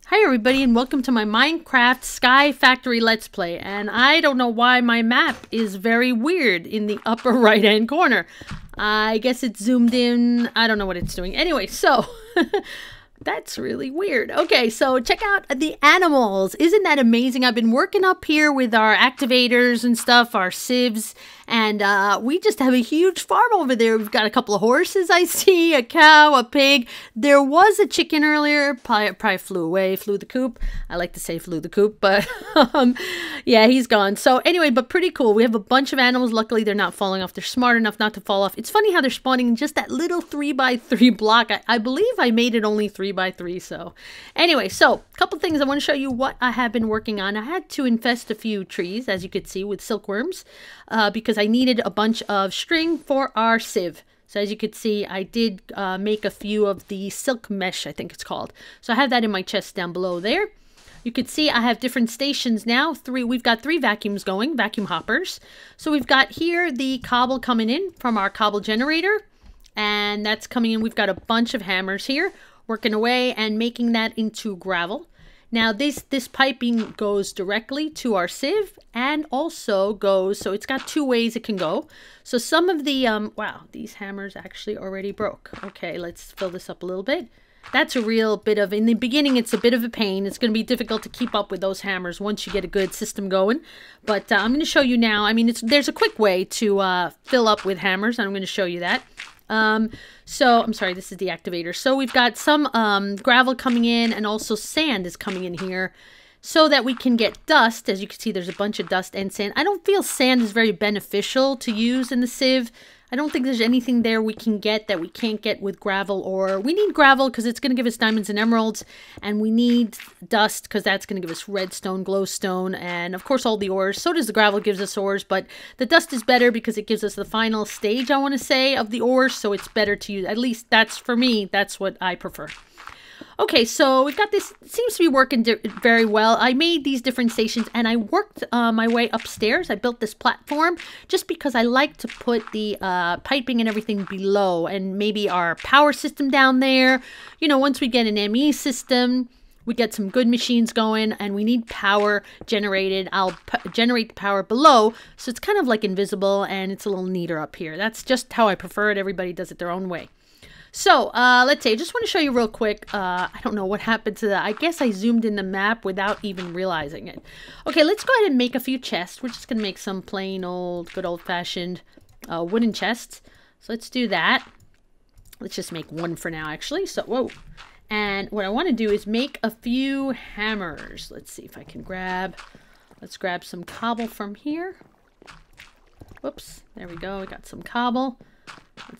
Hi everybody and welcome to my Minecraft Sky Factory Let's Play, and I don't know why my map is very weird in the upper right hand corner. I guess it's zoomed in, I don't know what it's doing. Anyway, so that's really weird. Okay, so check out the animals. Isn't that amazing? I've been working up here with our activators and stuff, our sieves, and we just have a huge farm over there. We've got a couple of horses, I see, a cow, a pig. There was a chicken earlier, probably flew away, flew the coop. I like to say flew the coop, but yeah, he's gone. So anyway, but pretty cool. We have a bunch of animals. Luckily, they're not falling off. They're smart enough not to fall off. It's funny how they're spawning in just that little 3x3 block. I believe I made it only 3x3. So anyway, so a couple things I want to show you what I have been working on. I had to infest a few trees, as you could see, with silkworms because I needed a bunch of string for our sieve. So as you could see, I did make a few of the silk mesh, I think it's called. So I have that in my chest down below there. You could see I have different stations now. We've got 3 vacuums going, vacuum hoppers. So we've got here the cobble coming in from our cobble generator. And that's coming in. We've got a bunch of hammers here working away and making that into gravel. Now this piping goes directly to our sieve and also goes, so it's got 2 ways it can go. So some of the, wow, these hammers actually already broke. Okay, let's fill this up a little bit. That's a real bit of, in the beginning, it's a bit of a pain. It's going to be difficult to keep up with those hammers once you get a good system going. But I'm going to show you now. I mean, there's a quick way to fill up with hammers, and I'm going to show you that. So I'm sorry, this is the activator. So we've got some gravel coming in, and also sand is coming in here so that we can get dust. As you can see, there's a bunch of dust and sand. I don't feel sand is very beneficial to use in the sieve. I don't think there's anything there we can get that we can't get with gravel, or we need gravel because it's going to give us diamonds and emeralds, and we need dust because that's going to give us redstone, glowstone, and of course all the ores. So does the gravel, gives us ores, but the dust is better because it gives us the final stage, I want to say, of the ores, so it's better to use. At least that's, for me, that's what I prefer. Okay, so we've got this, it seems to be working very well. I made these different stations and I worked my way upstairs. I built this platform just because I like to put the piping and everything below, and maybe our power system down there. You know, once we get an ME system, we get some good machines going and we need power generated. I'll generate the power below, so it's kind of like invisible and it's a little neater up here. That's just how I prefer it. Everybody does it their own way. So, let's see, I just want to show you real quick, I don't know what happened to that. I guess I zoomed in the map without even realizing it. Okay, let's go ahead and make a few chests. We're just going to make some plain old, good old-fashioned wooden chests. So let's do that. Let's just make one for now, actually. So, whoa. And what I want to do is make a few hammers. Let's see if I can let's grab some cobble from here. Whoops, there we go, we got some cobble.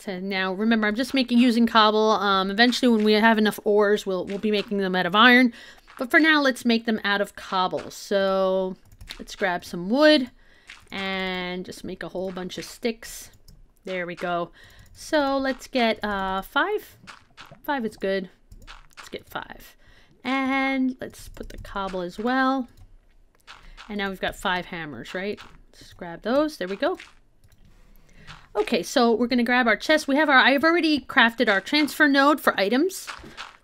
Now remember, I'm just using cobble. Eventually when we have enough ores, we'll be making them out of iron, but for now let's make them out of cobble. So let's grab some wood and just make a whole bunch of sticks. There we go. So let's get 5 is good. Let's get 5, and let's put the cobble as well. And now we've got 5 hammers, right? Let's grab those. There we go. Okay, so we're going to grab our chest. I've already crafted our transfer node for items.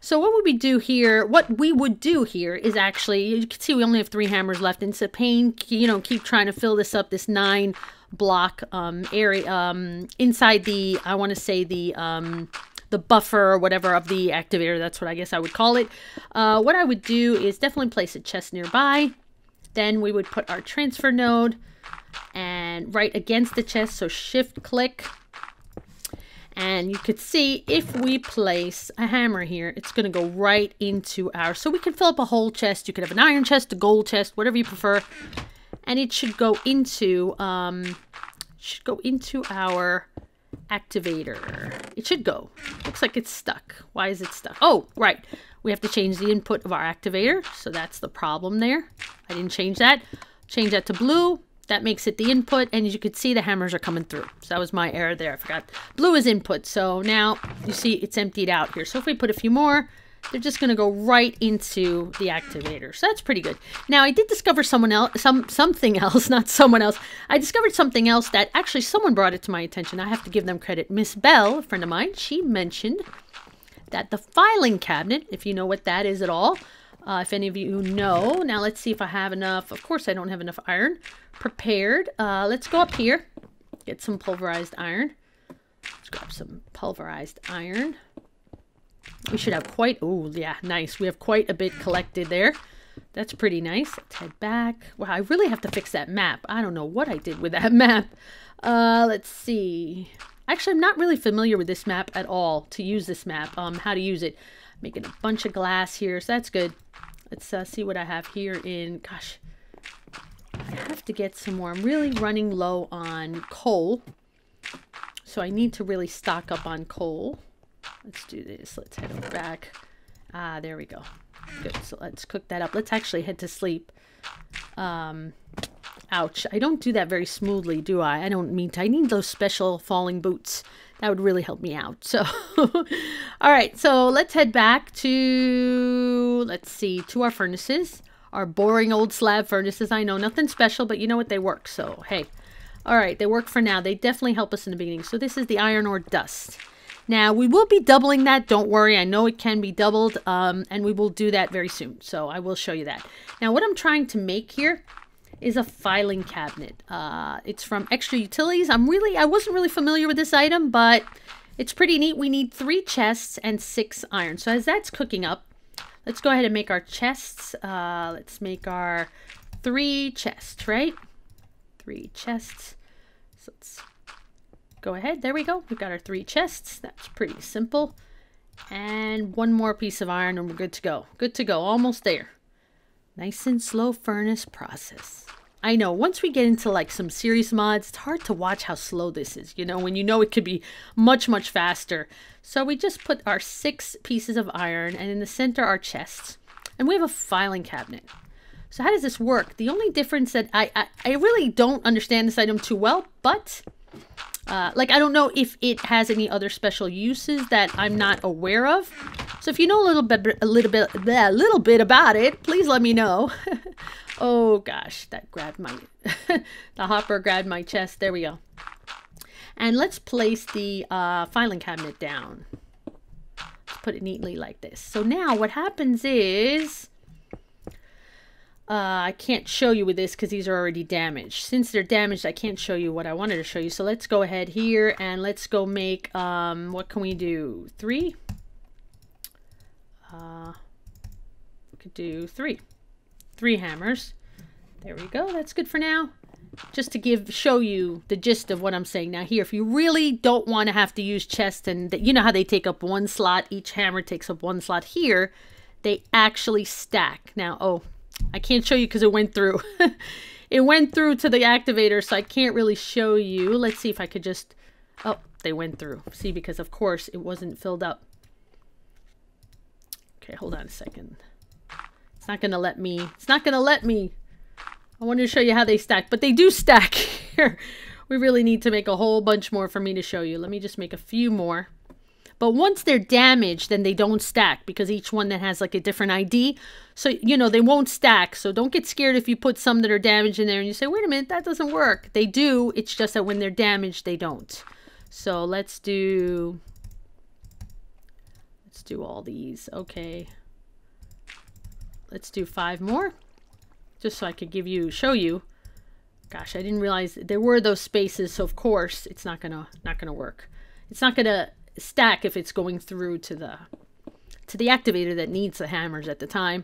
So what we would do here is actually, you can see we only have 3 hammers left, and it's a pain, you know, keep trying to fill this up, this 9 block area inside the, I want to say the buffer or whatever of the activator. That's what I guess I would call it. What I would do is definitely place a chest nearby. Then we would put our transfer node and right against the chest, so shift click, and you could see if we place a hammer here, it's going to go right into so we can fill up a whole chest. You could have an iron chest, a gold chest, whatever you prefer, and it should go into our activator. It should go. Looks like it's stuck. Why is it stuck? Oh, right, we have to change the input of our activator, so that's the problem there. I didn't change that. Change that to blue. That makes it the input, and as you can see, the hammers are coming through. So that was my error there. I forgot. Blue is input, so now you see it's emptied out here. So if we put a few more, they're just going to go right into the activator. So that's pretty good. Now, I did discover something else, not someone else. I discovered something else that actually someone brought it to my attention. I have to give them credit. Miss Bell, a friend of mine, she mentioned that the filing cabinet, if you know what that is at all, if any of you know. Now let's see if I have enough. Of course I don't have enough iron prepared. Let's go up here, get some pulverized iron. Let's grab some pulverized iron. We should have quite, oh yeah, nice. We have quite a bit collected there. That's pretty nice. Let's head back. Wow, I really have to fix that map. I don't know what I did with that map. Let's see. Actually, I'm not really familiar with this map at all, to use this map, how to use it. Making a bunch of glass here, so that's good. Let's see what I have here in, gosh, I have to get some more. I'm really running low on coal, so I need to really stock up on coal. Let's do this. Let's head over back. Ah, there we go. Good, so let's cook that up. Let's actually head to sleep. Ouch. I don't do that very smoothly, do I? I don't mean to. I need those special falling boots. That would really help me out. So, all right. So let's head back to, let's see, to our furnaces. Our boring old slab furnaces. I know, nothing special, but you know what? They work. So, hey. All right. They work for now. They definitely help us in the beginning. So this is the iron ore dust. Now, we will be doubling that. Don't worry. I know it can be doubled, and we will do that very soon. So I will show you that. Now, what I'm trying to make here is a filing cabinet. It's from Extra Utilities. I wasn't really familiar with this item, but it's pretty neat. We need 3 chests and 6 iron. So as that's cooking up, let's go ahead and make our chests. Let's make our 3 chests, right? 3 chests. So let's go ahead. There we go. We've got our 3 chests. That's pretty simple. And 1 more piece of iron and we're good to go. Good to go. Almost there. Nice and slow furnace process. I know, once we get into like some serious mods, it's hard to watch how slow this is, you know, when you know it could be much, much faster. So we just put our 6 pieces of iron and in the center our chests. And we have a filing cabinet. So how does this work? The only difference that I really don't understand this item too well, but like I don't know if it has any other special uses that I'm not aware of. So if you know a little bit about it, please let me know. Oh gosh, that grabbed my the hopper grabbed my chest. There we go. And let's place the filing cabinet down. Let's put it neatly like this. So now what happens is I can't show you with this because these are already damaged. Since they're damaged, I can't show you what I wanted to show you. So let's go ahead here and let's go make what can we do? 3? We could do 3 hammers. There we go. That's good for now. Just to show you the gist of what I'm saying. Now here, if you really don't want to have to use chests, and you know how they take up 1 slot, each hammer takes up 1 slot. Here, they actually stack. Now, oh, I can't show you because it went through. It went through to the activator, so I can't really show you. Let's see if I could just, oh, they went through. See, because of course it wasn't filled up. Okay, hold on a second. It's not going to let me. It's not going to let me. I wanted to show you how they stack, but they do stack here. We really need to make a whole bunch more for me to show you. Let me just make a few more. But once they're damaged, then they don't stack because each one that has like a different ID. So, you know, they won't stack. So don't get scared if you put some that are damaged in there and you say, wait a minute, that doesn't work. They do. It's just that when they're damaged, they don't. So let's do all these. Okay. Let's do 5 more. Just so I could show you. Gosh, I didn't realize there were those spaces. So of course it's not gonna work. It's not gonna stack if it's going through to the activator that needs the hammers at the time.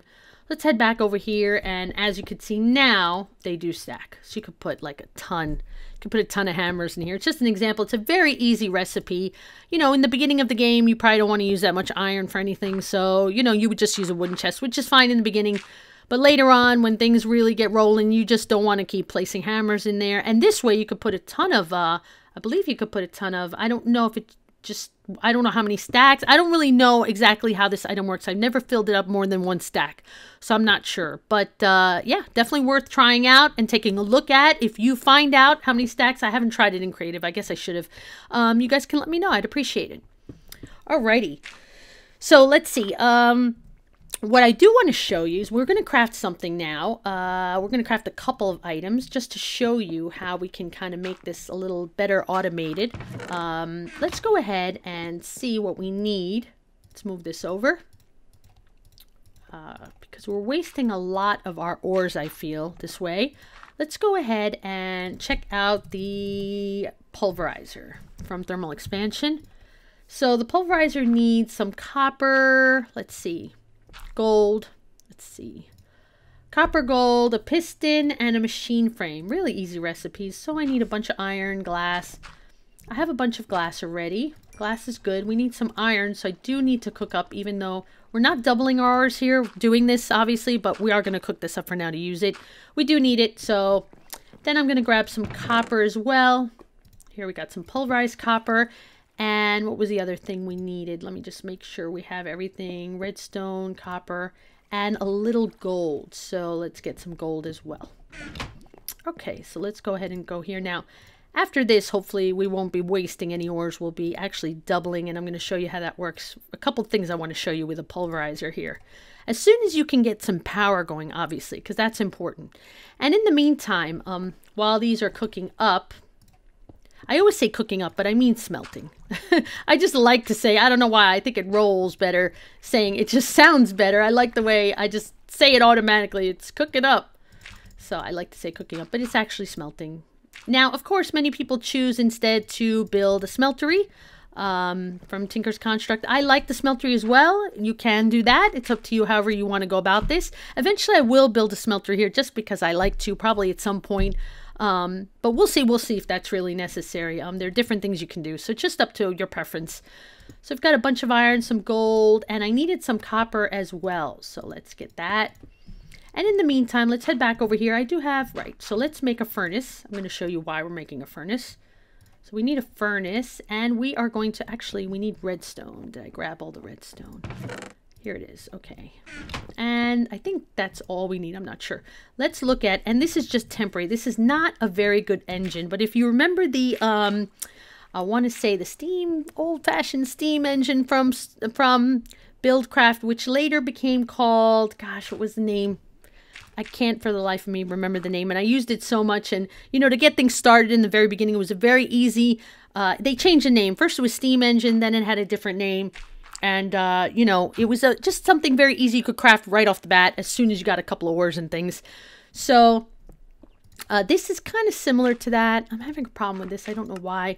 Let's head back over here, and as you can see now, they do stack. So you could put like a ton. You can put a ton of hammers in here. It's just an example. It's a very easy recipe. You know, in the beginning of the game, you probably don't want to use that much iron for anything. So, you know, you would just use a wooden chest, which is fine in the beginning. But later on, when things really get rolling, you just don't want to keep placing hammers in there. And this way, you could put a ton of, I believe you could put a ton of, I don't know if it just, I don't know how many stacks. I don't really know exactly how this item works. I've never filled it up more than 1 stack, so I'm not sure. But yeah, definitely worth trying out and taking a look at. If you find out how many stacks, I haven't tried it in creative. I guess I should have. You guys can let me know. I'd appreciate it. Alrighty. So let's see. What I do want to show you is we're going to craft something now. We're going to craft a couple of items just to show you how we can kind of make this a little better automated. Let's go ahead and see what we need. Let's move this over. because we're wasting a lot of our ores, I feel, this way. Let's go ahead and check out the pulverizer from thermal expansion. So the pulverizer needs some copper, let's see, gold, let's see, copper, gold, a piston, and a machine frame. Really easy recipes. So I need a bunch of iron, glass. I have a bunch of glass already. Glass is good. We need some iron, so I do need to cook up, even though we're not doubling ours here doing this, obviously, but we are going to cook this up for now to use it. We do need it, so then I'm going to grab some copper as well. Here we got some pulverized copper. And what was the other thing we needed? Let me just make sure we have everything. Redstone, copper, and a little gold. So let's get some gold as well. Okay, so let's go ahead and go here now. After this, hopefully we won't be wasting any ores. We'll be actually doubling, and I'm going to show you how that works. A couple things I want to show you with a pulverizer here. As soon as you can get some power going, obviously, because that's important. And in the meantime, while these are cooking up, I always say cooking up, but I mean smelting. I just like to say, I don't know why, I think it rolls better saying, it just sounds better. I like the way I just say it automatically. It's cooking up. So I like to say cooking up, but it's actually smelting. Now, of course, many people choose instead to build a smeltery from Tinker's Construct. I like the smeltery as well. You can do that. It's up to you however you want to go about this. Eventually, I will build a smeltery here just because I like to, probably at some point. But we'll see if that's really necessary. There are different things you can do, so it's just up to your preference. So I've got a bunch of iron, some gold, and I needed some copper as well. So let's get that. And in the meantime, let's head back over here. I do have, right, so let's make a furnace. I'm going to show you why we're making a furnace. So we need a furnace, and we are going to, actually, we need redstone. Did I grab all the redstone? Here it is. Okay. And I think that's all we need. I'm not sure. Let's look at, and this is just temporary. This is not a very good engine, but if you remember the, I want to say the steam, old-fashioned steam engine from Buildcraft, which later became called, gosh, what was the name? I can't for the life of me remember the name, and I used it so much, and, you know, to get things started in the very beginning, it was a very easy, they changed the name. First it was steam engine, then it had a different name, and, you know, it was just something very easy you could craft right off the bat as soon as you got a couple of ores and things. So, this is kind of similar to that. I'm having a problem with this. I don't know why.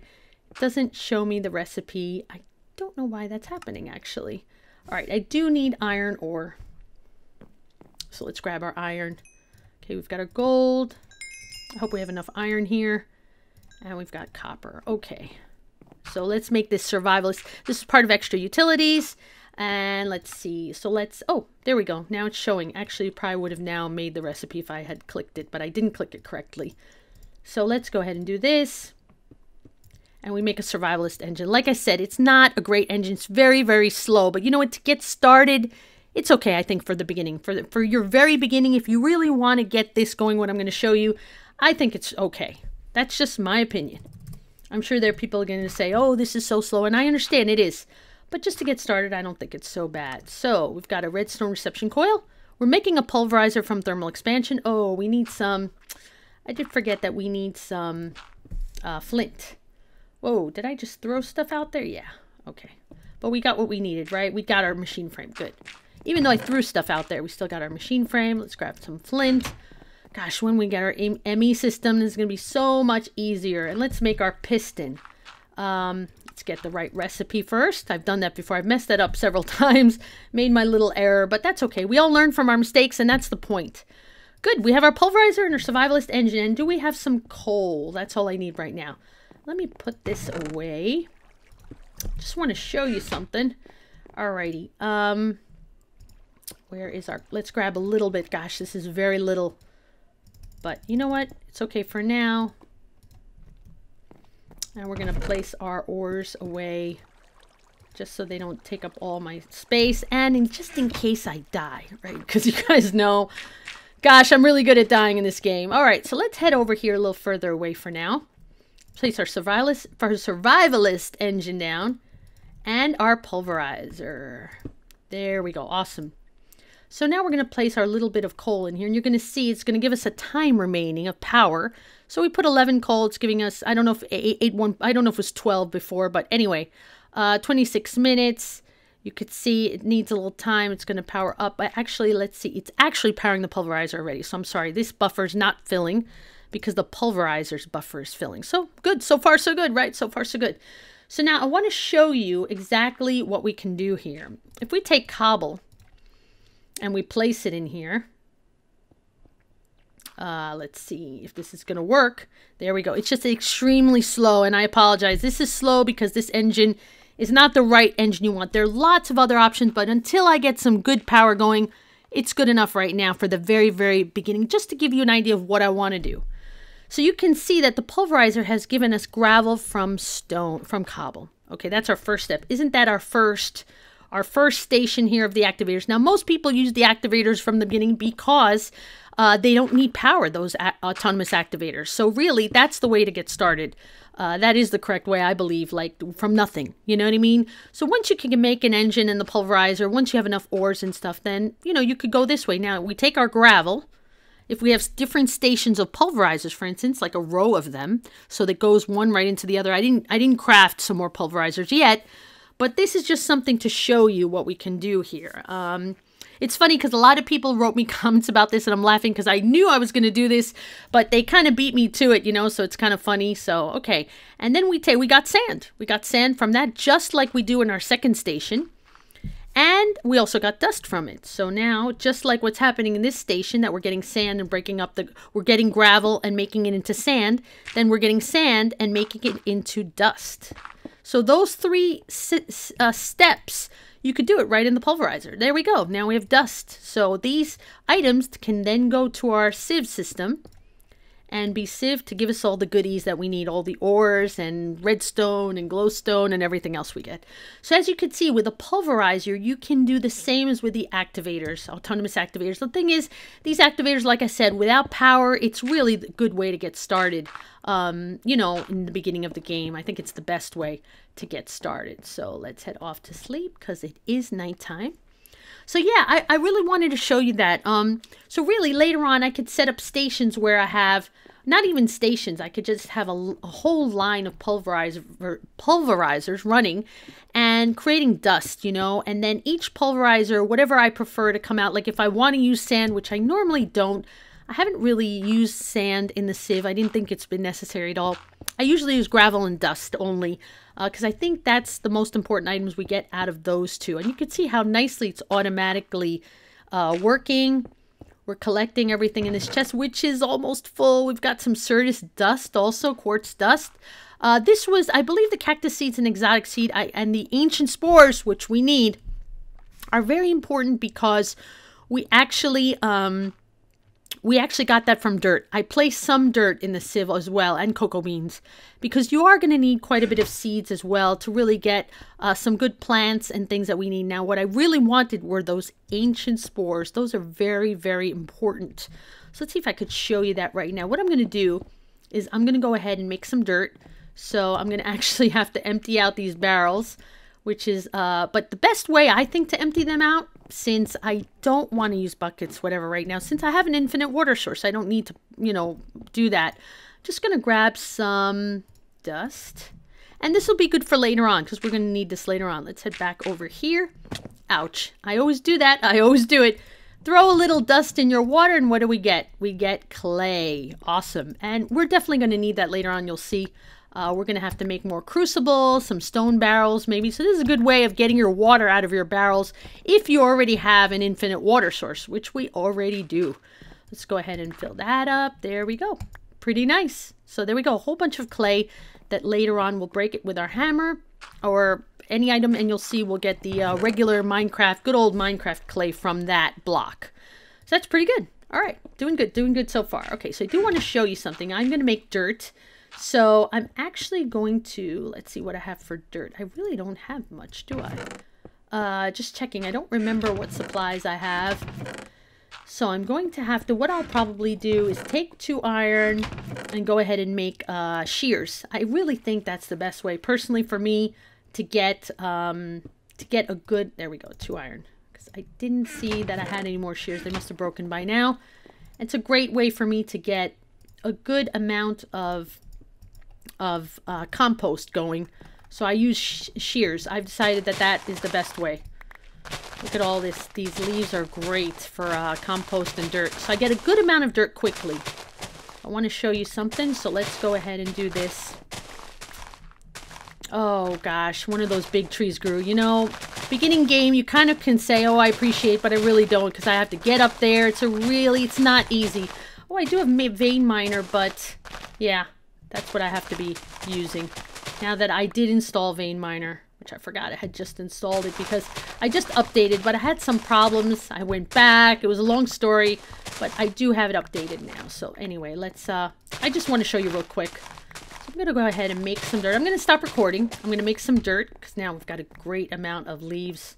It doesn't show me the recipe. I don't know why that's happening, actually. All right, I do need iron ore. So let's grab our iron. Okay, we've got our gold. I hope we have enough iron here. And we've got copper. Okay. So let's make this survivalist. This is part of extra utilities. And let's see. So let's, oh, there we go. Now it's showing. Actually, probably would have now made the recipe if I had clicked it, but I didn't click it correctly. So let's go ahead and do this. And we make a survivalist engine. Like I said, it's not a great engine. It's very, very slow. But you know what? To get started, it's okay, I think, for the beginning. For your very beginning, if you really want to get this going, what I'm going to show you, I think it's okay. That's just my opinion. I'm sure there are people going to say, oh, this is so slow. And I understand it is. But just to get started, I don't think it's so bad. So we've got a redstone reception coil. We're making a pulverizer from thermal expansion. Oh, we need some... I did forget that we need some flint. Whoa, did I just throw stuff out there? Yeah, okay. But we got what we needed, right? We got our machine frame. Good. Even though I threw stuff out there, we still got our machine frame. Let's grab some flint. Gosh, when we get our ME system, this is going to be so much easier. And let's make our piston. Let's get the right recipe first. I've done that before. I've messed that up several times. Made my little error, but that's okay. We all learn from our mistakes, and that's the point. Good. We have our pulverizer and our survivalist engine. And do we have some coal? That's all I need right now. Let me put this away. Just want to show you something. Alrighty. Where is our... Let's grab a little bit. Gosh, this is very little. But you know what? It's okay for now. And we're going to place our ores away. Just so they don't take up all my space. And just in case I die, right? Because you guys know... Gosh, I'm really good at dying in this game. Alright, so let's head over here a little further away for now. Place our survivalist engine down. And our pulverizer. There we go. Awesome. So now we're going to place our little bit of coal in here, and you're going to see it's going to give us a time remaining of power. So we put 11 coal. It's giving us, I don't know if I don't know if it was 12 before, but anyway, 26 minutes. You could see it needs a little time. It's going to power up. But actually, let's see. It's actually powering the pulverizer already. So I'm sorry. This buffer is not filling because the pulverizer's buffer is filling. So good. So far, so good, right? So far, so good. So now I want to show you exactly what we can do here. If we take cobble and we place it in here, let's see if this is going to work. There we go. It's just extremely slow, and I apologize. This is slow because this engine is not the right engine you want. There are lots of other options, but until I get some good power going, it's good enough right now for the very, very beginning, just to give you an idea of what I want to do. So you can see that the pulverizer has given us gravel from stone, from cobble. Okay, that's our first step. Isn't that our first station here of the activators? Now, most people use the activators from the beginning because they don't need power, those autonomous activators. So really, that's the way to get started. That is the correct way, I believe, like from nothing. You know what I mean? So once you can make an engine and the pulverizer, once you have enough ores and stuff, then, you know, you could go this way. Now, we take our gravel. If we have different stations of pulverizers, for instance, like a row of them, so that goes one right into the other. I didn't craft some more pulverizers yet, but this is just something to show you what we can do here. It's funny because a lot of people wrote me comments about this, and I'm laughing because I knew I was going to do this, but they kind of beat me to it, you know, so it's kind of funny. So, okay. And then we got sand. We got sand from that, just like we do in our second station. And we also got dust from it. So now, just like what's happening in this station, that we're getting sand and breaking up we're getting gravel and making it into sand, then we're getting sand and making it into dust. So those three steps, you could do it right in the pulverizer. There we go. Now we have dust. So these items can then go to our sieve system and be sieved to give us all the goodies that we need, all the ores and redstone and glowstone and everything else we get. So as you can see, with a pulverizer, you can do the same as with the activators, autonomous activators. The thing is, these activators, like I said, without power, it's really a good way to get started. You know, in the beginning of the game, I think it's the best way to get started. So let's head off to sleep because it is nighttime. So yeah, I really wanted to show you that. So really later on I could set up stations where I have, not even stations, I could just have a whole line of pulverizers running and creating dust, you know, and then each pulverizer, whatever I prefer to come out, like if I want to use sand, which I normally don't, I haven't really used sand in the sieve. I didn't think it's been necessary at all. I usually use gravel and dust only because I think that's the most important items we get out of those two. And you can see how nicely it's automatically working. We're collecting everything in this chest, which is almost full. We've got some Certus dust also, quartz dust. This was, I believe, the cactus seeds and exotic seed and the ancient spores, which we need, are very important because we actually got that from dirt. I placed some dirt in the sieve as well, and cocoa beans, because you are going to need quite a bit of seeds as well to really get some good plants and things that we need. Now, what I really wanted were those ancient spores. Those are very, very important. So let's see if I could show you that right now. What I'm going to do is I'm going to go ahead and make some dirt. So I'm going to actually have to empty out these barrels, which is, but the best way I think to empty them out, since I don't want to use buckets, whatever, right now, since I have an infinite water source, I don't need to, you know, do that. I'm just going to grab some dust. And this will be good for later on, because we're going to need this later on. Let's head back over here. Ouch. I always do that. I always do it. Throw a little dust in your water, and what do we get? We get clay. Awesome. And we're definitely going to need that later on, you'll see. We're going to have to make more crucibles, some stone barrels maybe. So this is a good way of getting your water out of your barrels if you already have an infinite water source, which we already do. Let's go ahead and fill that up. There we go. Pretty nice. So there we go. A whole bunch of clay that later on we'll break it with our hammer or any item, and you'll see we'll get the regular Minecraft, good old Minecraft clay from that block. So that's pretty good. All right. Doing good so far. Okay, so I do want to show you something. I'm going to make dirt. So I'm actually going to, let's see what I have for dirt. I really don't have much, do I? Just checking. I don't remember what supplies I have. So I'm going to have to, what I'll probably do is take 2 iron and go ahead and make shears. I really think that's the best way, personally, for me to get a good, there we go, 2 iron. Because I didn't see that I had any more shears. They must have broken by now. It's a great way for me to get a good amount of compost going. So I use shears. I've decided that that is the best way. Look at all this. These leaves are great for compost and dirt. So I get a good amount of dirt quickly. I want to show you something, so let's go ahead and do this. Oh gosh, one of those big trees grew. You know, beginning game, you kind of can say, oh, I appreciate, but I really don't, because I have to get up there. It's not easy. Oh, I do have vein miner, but yeah, that's what I have to be using. Now that I did install vein miner, which I forgot I had just installed it because I just updated, but I had some problems. I went back. It was a long story, but I do have it updated now. So anyway, let's, I just want to show you real quick. So I'm going to go ahead and make some dirt. I'm going to stop recording. I'm going to make some dirt because now we've got a great amount of leaves.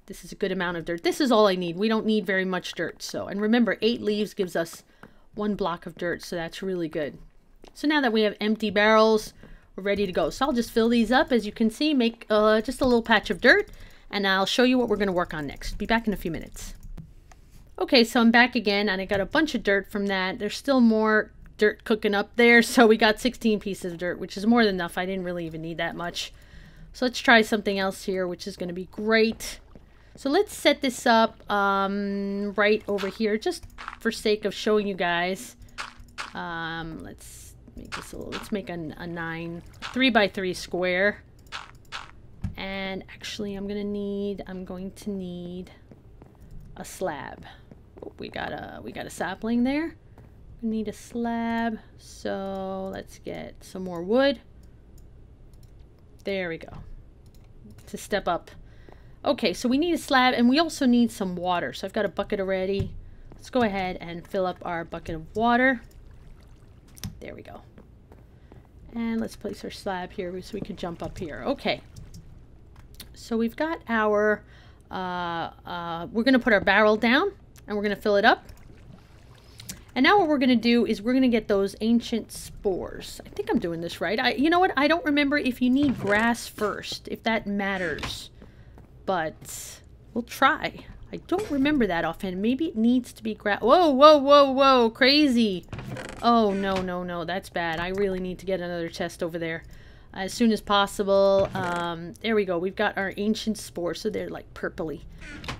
This is a good amount of dirt. This is all I need. We don't need very much dirt. So, and remember, 8 leaves gives us 1 block of dirt. So that's really good. So now that we have empty barrels, we're ready to go. So I'll just fill these up. As you can see, make just a little patch of dirt, and I'll show you what we're going to work on next. Be back in a few minutes. Okay, so I'm back again, and I got a bunch of dirt from that. There's still more dirt cooking up there, so we got 16 pieces of dirt, which is more than enough. I didn't really even need that much. So let's try something else here, which is going to be great. So let's set this up right over here, just for sake of showing you guys. Let's make this a little, let's make a 3 by 3 square. And actually I'm going to need a slab. Oh, we got a sapling there. We need a slab. So let's get some more wood. There we go. To step up. Okay, so we need a slab, and we also need some water. So I've got a bucket already. Let's go ahead and fill up our bucket of water. There we go. And let's place our slab here so we can jump up here. Okay. So we've got our, we're going to put our barrel down and we're going to fill it up. And now what we're going to do is we're going to get those ancient spores. I think I'm doing this right. You know what? I don't remember if you need grass first, if that matters. But we'll try. I don't remember that offhand. Maybe it needs to be grass. Whoa, whoa, whoa, whoa. Crazy. Oh, no, no, no. That's bad. I really need to get another chest over there as soon as possible. There we go. We've got our ancient spores. So they're like purpley.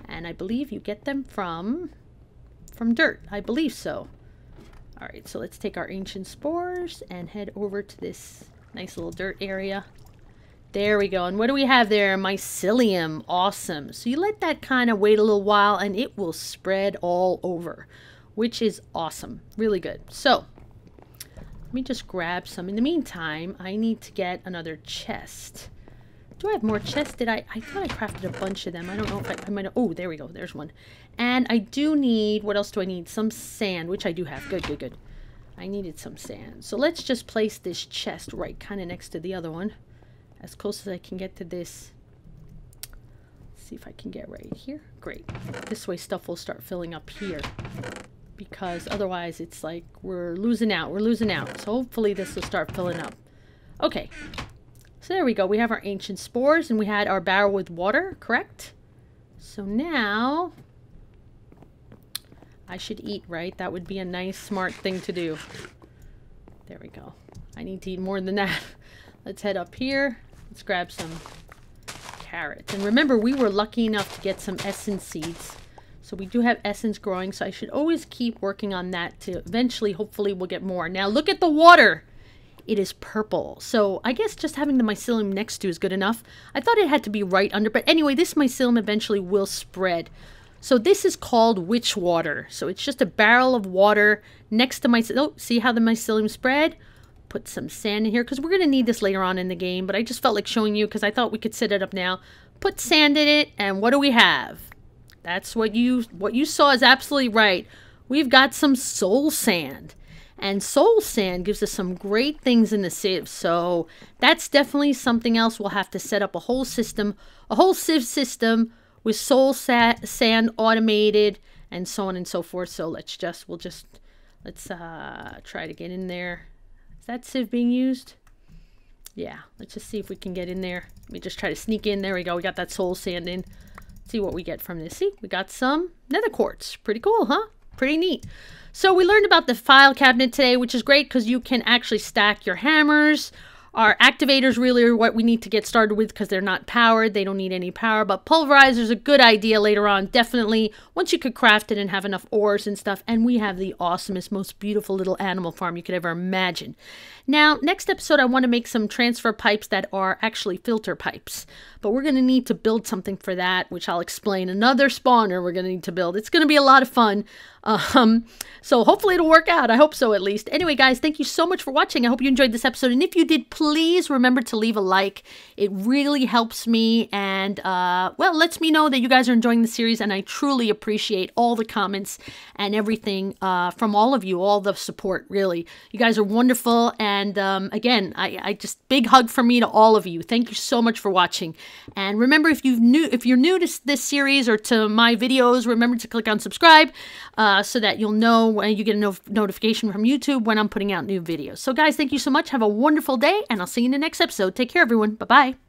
And I believe you get them from dirt. I believe so. All right. So let's take our ancient spores and head over to this nice little dirt area. There we go. And what do we have there? Mycelium. Awesome. So you let that kind of wait a little while and it will spread all over, which is awesome. Really good. So let me just grab some. In the meantime, I need to get another chest. Do I have more chests? I thought I crafted a bunch of them. I don't know if I might have. Oh, there we go. There's one. And I do need, what else do I need? Some sand, which I do have. Good, good, good. I needed some sand. So let's just place this chest right kind of next to the other one. As close as I can get to this. Let's see if I can get right here. Great. This way stuff will start filling up here. Because otherwise it's like we're losing out. We're losing out. So hopefully this will start filling up. Okay. So there we go. We have our ancient spores and we had our barrel with water, correct? So now I should eat, right? That would be a nice, smart thing to do. There we go. I need to eat more than that. Let's head up here. Let's grab some carrots. And remember, we were lucky enough to get some essence seeds. So we do have essence growing. So I should always keep working on that to eventually, hopefully, we'll get more. Now look at the water. It is purple. So I guess just having the mycelium next to is good enough. I thought it had to be right under. But anyway, this mycelium eventually will spread. So this is called witch water. So it's just a barrel of water next to mycelium. Oh, see how the mycelium spread? Put some sand in here because we're going to need this later on in the game, but I just felt like showing you because I thought we could set it up now. Put sand in it, and what do we have? That's what you saw is absolutely right. We've got some soul sand, and soul sand gives us some great things in the sieve. So that's definitely something else. We'll have to set up a whole system, a whole sieve system with soul sand automated and so on and so forth. So let's try to get in there. Is that sieve being used? Yeah, let's just see if we can get in there. Let me just try to sneak in. There we go. We got that soul sand in. Let's see what we get from this. See, we got some nether quartz. Pretty cool, huh? Pretty neat. So we learned about the file cabinet today, which is great because you can actually stack your hammers Our activators really are what we need to get started with because they're not powered. They don't need any power, but pulverizer is a good idea later on, definitely, once you could craft it and have enough ores and stuff. And we have the awesomest, most beautiful little animal farm you could ever imagine. Now, next episode, I want to make some transfer pipes that are actually filter pipes. But we're going to need to build something for that, which I'll explain. Another spawner we're going to need to build. It's going to be a lot of fun. So hopefully it'll work out. I hope so, at least. Anyway, guys, thank you so much for watching. I hope you enjoyed this episode. And if you did, please remember to leave a like. It really helps me and, well, lets me know that you guys are enjoying the series. And I truly appreciate all the comments and everything from all of you, all the support, really. You guys are wonderful. And again, I just big hug from me to all of you. Thank you so much for watching. And remember, if you're new to this series or to my videos, remember to click on subscribe so that you'll know when you get a notification from YouTube when I'm putting out new videos. So guys, thank you so much. Have a wonderful day, and I'll see you in the next episode. Take care, everyone. Bye-bye.